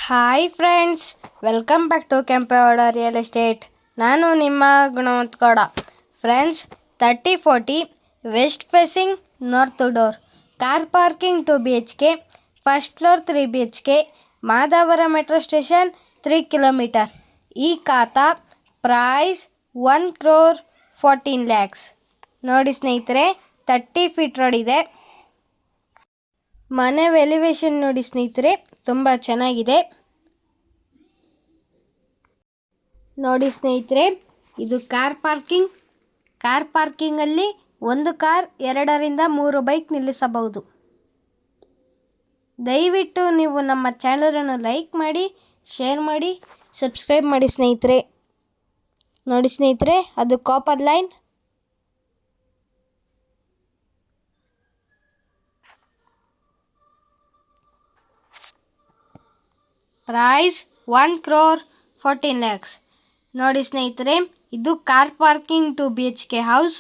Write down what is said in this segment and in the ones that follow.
Hi friends, welcome back to Kempegowda real estate. ನಾನು ನಿಮ್ಮ Gunavantha Gowda. Friends, 3040 west facing north door, car parking 2 BHK, first floor 3 BHK, Madavara metro station 3 kilometre. ಈ ಖಾತಾ price 1,14 lakhs. ನೋಡಿ ಸ್ನೇಹಿತರೆ, 30 feet road ಇದೆ. ಮನೆ elevation ನೋಡಿ ಸ್ನೇಹಿತರೆ, ತುಂಬ ಚೆನ್ನಾಗಿದೆ. ನೋಡಿ ಸ್ನೇಹಿತರೆ, ಇದು ಕಾರ್ ಪಾರ್ಕಿಂಗಲ್ಲಿ ಒಂದು ಕಾರ್ 2ರಿಂದ 3 ಬೈಕ್ ನಿಲ್ಲಿಸಬಹುದು. ದಯವಿಟ್ಟು ನೀವು ನಮ್ಮ ಚಾನಲನ್ನು ಲೈಕ್ ಮಾಡಿ, ಶೇರ್ ಮಾಡಿ, ಸಬ್ಸ್ಕ್ರೈಬ್ ಮಾಡಿ ಸ್ನೇಹಿತರೆ. ನೋಡಿ ಸ್ನೇಹಿತರೆ, ಅದು ಕಾಪರ್ ಲೈನ್. Price 1,14 lakhs. ನೋಡಿ ಸ್ನೇಹಿತರೆ, ಇದು ಕಾರ್ ಪಾರ್ಕಿಂಗ್ 2 BHK ಹೌಸ್.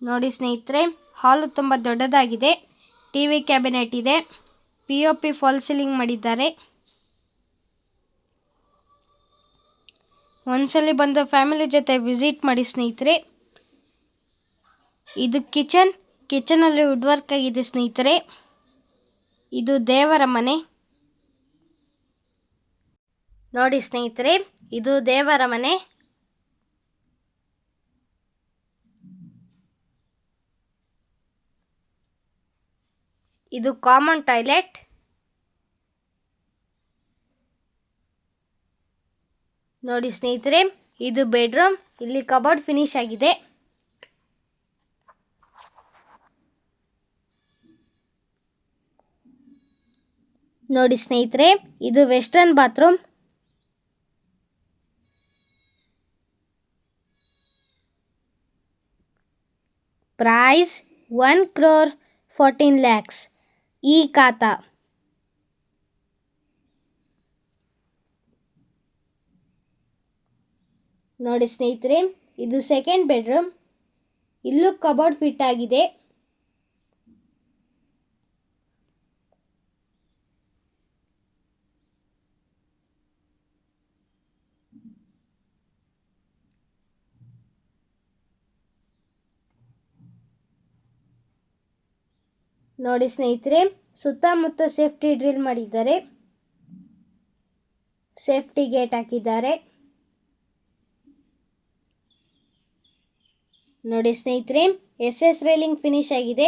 ನೋಡಿ ಸ್ನೇಹಿತರೆ, ಹಾಲು ತುಂಬ ದೊಡ್ಡದಾಗಿದೆ. ಟಿವಿ ಕ್ಯಾಬಿನೆಟ್ ಇದೆ. POP ಫಾಲ್ ಸೀಲಿಂಗ್ ಮಾಡಿದ್ದಾರೆ. ಒಂದ್ಸಲಿ ಬಂದು ಫ್ಯಾಮಿಲಿ ಜೊತೆ ವಿಸಿಟ್ ಮಾಡಿ ಸ್ನೇಹಿತರೆ. ಇದು ಕಿಚನಲ್ಲಿ ವುಡ್ ವರ್ಕ್ ಆಗಿದೆ ಸ್ನೇಹಿತರೆ. ಇದು ದೇವರ ಮನೆ. ನೋಡಿ ಸ್ನೇಹಿತರೆ, ಇದು ದೇವರ ಮನೆ. ಇದು ಕಾಮನ್ ಟಾಯ್ಲೆಟ್. ನೋಡಿ ಸ್ನೇಹಿತರೆ, ಇದು ಬೆಡ್ರೂಮ್. ಇಲ್ಲಿ ಕಬೋರ್ಡ್ ಫಿನಿಶ್ ಆಗಿದೆ. ನೋಡಿ ಸ್ನೇಹಿತರೆ, ಇದು ವೆಸ್ಟರ್ನ್ ಬಾತ್ರೂಮ್. Price 1,14 lakhs. ಈ ಖಾತಾ ನೋಡಿ ಸ್ನೇಹಿತರೆ, ಇದು ಸೆಕೆಂಡ್ ಬೆಡ್ರೂಮ್. ಇಲ್ಲೂ ಕಬೋರ್ಡ್ ಫಿಟ್ ಆಗಿದೆ. ನೋಡಿ ಸ್ನೇಹಿತರೆ, ಸುತ್ತಮುತ್ತ ಸೇಫ್ಟಿ ಡ್ರಿಲ್ ಮಾಡಿದ್ದಾರೆ. ಸೇಫ್ಟಿ ಗೇಟ್ ಹಾಕಿದ್ದಾರೆ. ನೋಡಿ ಸ್ನೇಹಿತರೆ, SS ರೈಲಿಂಗ್ ಫಿನಿಶ್ ಆಗಿದೆ.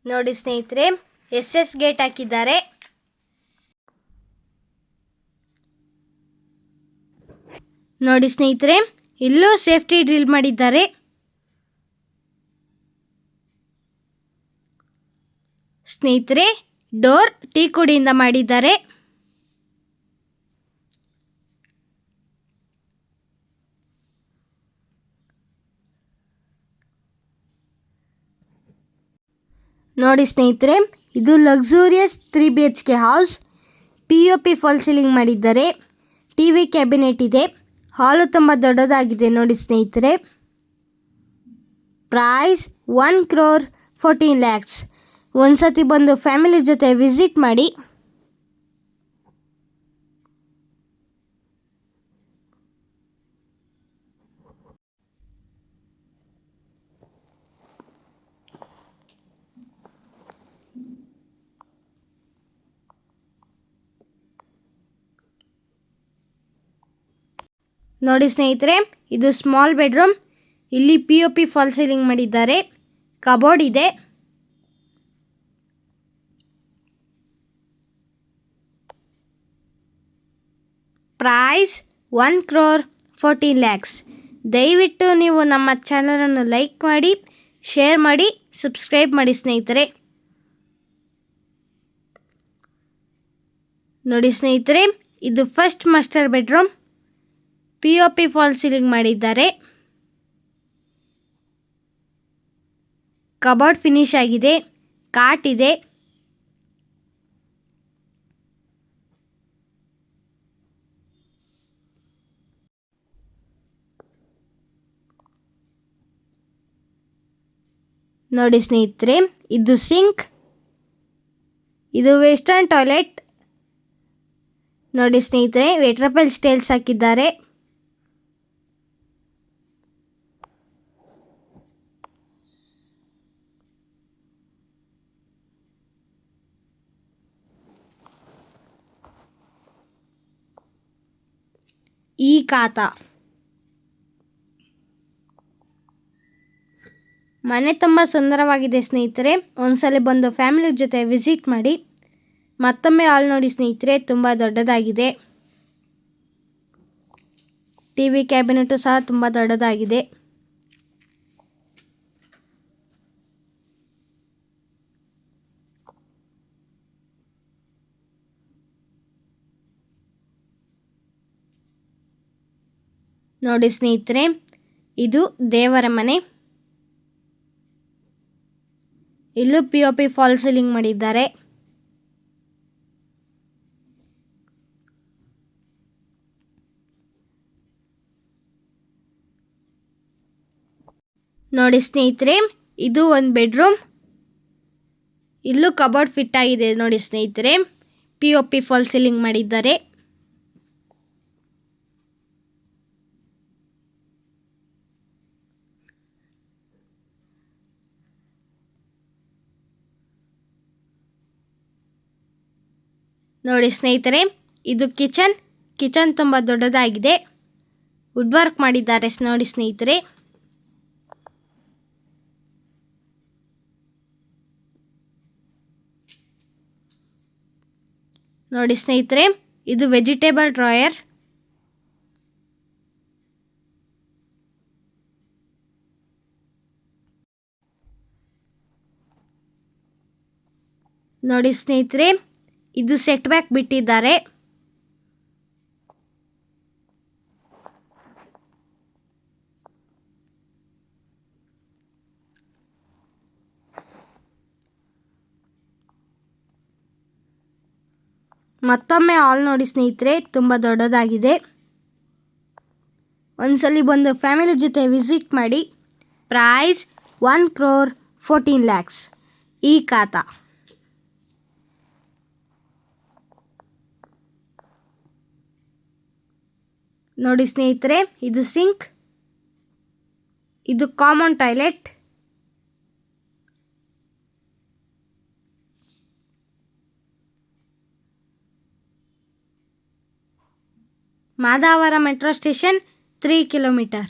ನೋಡಿ ಸ್ನೇಹಿತರೆ, SS ಗೇಟ್ ಹಾಕಿದ್ದಾರೆ. ನೋಡಿ ಸ್ನೇಹಿತರೆ, ಇಲ್ಲೂ ಸೇಫ್ಟಿ ಡ್ರಿಲ್ ಮಾಡಿದ್ದಾರೆ. ಸ್ನೇಹಿತರೆ, ಡೋರ್ ಟೀಕುಡಿಯಿಂದ ಮಾಡಿದ್ದಾರೆ. ನೋಡಿ ಸ್ನೇಹಿತರೆ, ಇದು luxurious 3 BHK house. POP fall ceiling ಮಾಡಿದ್ದಾರೆ. ಟಿವಿ ಕ್ಯಾಬಿನೆಟ್ ಇದೆ. ಹಾಲು ತುಂಬ ದೊಡ್ಡದಾಗಿದೆ. ನೋಡಿ ಸ್ನೇಹಿತರೆ, ಪ್ರೈಸ್ 1,14 lakhs. ಒಂದ್ಸತಿ ಬಂದು ಫ್ಯಾಮಿಲಿ ಜೊತೆ ವಿಸಿಟ್ ಮಾಡಿ. ನೋಡಿ ಸ್ನೇಹಿತರೆ, ಇದು ಸ್ಮಾಲ್ ಬೆಡ್ರೂಮ್. ಇಲ್ಲಿ POP ಫಾಲ್ ಸೀಲಿಂಗ್ ಮಾಡಿದ್ದಾರೆ. ಕಬೋರ್ಡ್ ಇದೆ. Price 1,14 lakhs. ದಯವಿಟ್ಟು ನೀವು ನಮ್ಮ ಚಾನಲನ್ನು ಲೈಕ್ ಮಾಡಿ, ಶೇರ್ ಮಾಡಿ, ಸಬ್ಸ್ಕ್ರೈಬ್ ಮಾಡಿ ಸ್ನೇಹಿತರೆ. ನೋಡಿ ಸ್ನೇಹಿತರೆ, ಇದು first master bedroom. POP fall ceiling ಮಾಡಿದ್ದಾರೆ. ಕಬೋರ್ಡ್ ಫಿನಿಶ್ ಆಗಿದೆ. ಕಾಟ್ ಇದೆ. ನೋಡಿ ಸ್ನೇಹಿತರೆ, ಇದು ಸಿಂಕ್, ಇದು ವೆಸ್ಟರ್ನ್ ಟಾಯ್ಲೆಟ್. ನೋಡಿ ಸ್ನೇಹಿತರೆ, ವೆಟ್ರಪಲ್ ಸ್ಟೈಲ್ಸ್ ಹಾಕಿದ್ದಾರೆ. ಈ ಖಾತ ಮನೆ ತುಂಬ ಸುಂದರವಾಗಿದೆ ಸ್ನೇಹಿತರೆ. ಒಂದ್ಸಲ ಬಂದು ಫ್ಯಾಮಿಲಿ ಜೊತೆ ವಿಸಿಟ್ ಮಾಡಿ. ಮತ್ತೊಮ್ಮೆ ಹಾಲ್ ನೋಡಿ ಸ್ನೇಹಿತರೆ, ತುಂಬ ದೊಡ್ಡದಾಗಿದೆ. ಟಿವಿ ಕ್ಯಾಬಿನೆಟು ಸಹ ತುಂಬ ದೊಡ್ಡದಾಗಿದೆ. ನೋಡಿ ಸ್ನೇಹಿತರೆ, ಇದು ದೇವರ ಮನೆ. ಇಲ್ಲೂ POP ಫಾಲ್ ಸೀಲಿಂಗ್ ಮಾಡಿದ್ದಾರೆ. ನೋಡಿ ಸ್ನೇಹಿತರೆ, ಇದು ಒಂದು ಬೆಡ್ರೂಮ್. ಇಲ್ಲೂ ಕಬೋರ್ಡ್ ಫಿಟ್ ಆಗಿದೆ. ನೋಡಿ ಸ್ನೇಹಿತರೆ, POP ಫಾಲ್ ಸೀಲಿಂಗ್ ಮಾಡಿದ್ದಾರೆ. ನೋಡಿ ಸ್ನೇಹಿತರೆ, ಇದು ಕಿಚನ್ ತುಂಬ ದೊಡ್ಡದಾಗಿದೆ. ವುಡ್ ವರ್ಕ್ ಮಾಡಿದ್ದಾರೆ. ನೋಡಿ ಸ್ನೇಹಿತರೆ, ನೋಡಿ ಸ್ನೇಹಿತರೆ, ಇದು ವೆಜಿಟೇಬಲ್ ಡ್ರಾಯರ್. ನೋಡಿ ಸ್ನೇಹಿತರೆ, ಇದು ಸೆಟ್ ಬ್ಯಾಕ್ ಬಿಟ್ಟಿದ್ದಾರೆ. ಮತ್ತೊಮ್ಮೆ ಹಾಲ್ ನೋಡಿ ಸ್ನೇಹಿತರೆ, ತುಂಬ ದೊಡ್ಡದಾಗಿದೆ. ಒಂದ್ಸಲಿ ಬಂದು ಫ್ಯಾಮಿಲಿ ಜೊತೆ ವಿಸಿಟ್ ಮಾಡಿ. ಪ್ರೈಸ್ 1,14,00,000. ಈ ಖಾತ ನೋಡಿ ಸ್ನೇಹಿತರೆ, ಇದು ಸಿಂಕ್, ಇದು common toilet. Madavara metro station 3 kilometre.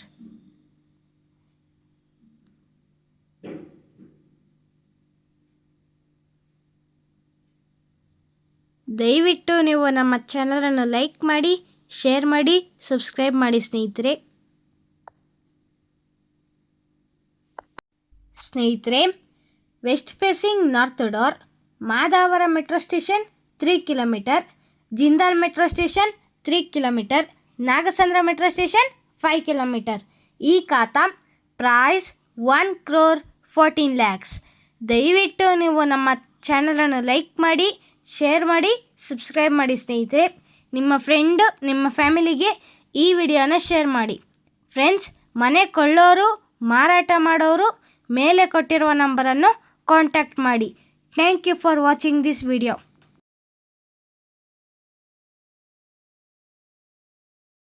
ದಯವಿಟ್ಟು ನೀವು ನಮ್ಮ ಚಾನಲನ್ನು ಲೈಕ್ ಮಾಡಿ, ಶೇರ್ ಮಾಡಿ, ಸಬ್ಸ್ಕ್ರೈಬ್ ಮಾಡಿ ಸ್ನೇಹಿತರೆ. West facing north door, Madavara metro station 3 kilometer, Jindal metro station 3 kilometer, Nagasandra metro station 5 kilometer. ಈ ಖಾತ ಪ್ರೈಸ್ 1,14,00,000. ದಯವಿಟ್ಟು ನೀವು ನಮ್ಮ ಚಾನಲನ್ನು ಲೈಕ್ ಮಾಡಿ, ಶೇರ್ ಮಾಡಿ, ಸಬ್ಸ್ಕ್ರೈಬ್ ಮಾಡಿ ಸ್ನೇಹಿತರೆ. ನಿಮ್ಮ ಫ್ರೆಂಡ್, ನಿಮ್ಮ ಫ್ಯಾಮಿಲಿಗೆ ಈ ವಿಡಿಯೋನ ಶೇರ್ ಮಾಡಿ. ಫ್ರೆಂಡ್ಸ್, ಮನೆ ಕೊಳ್ಳೋರು, ಮಾರಾಟ ಮಾಡೋರು ಮೇಲೆ ಕೊಟ್ಟಿರುವ ನಂಬರನ್ನು ಕಾಂಟ್ಯಾಕ್ಟ್ ಮಾಡಿ. Thank you for watching this video.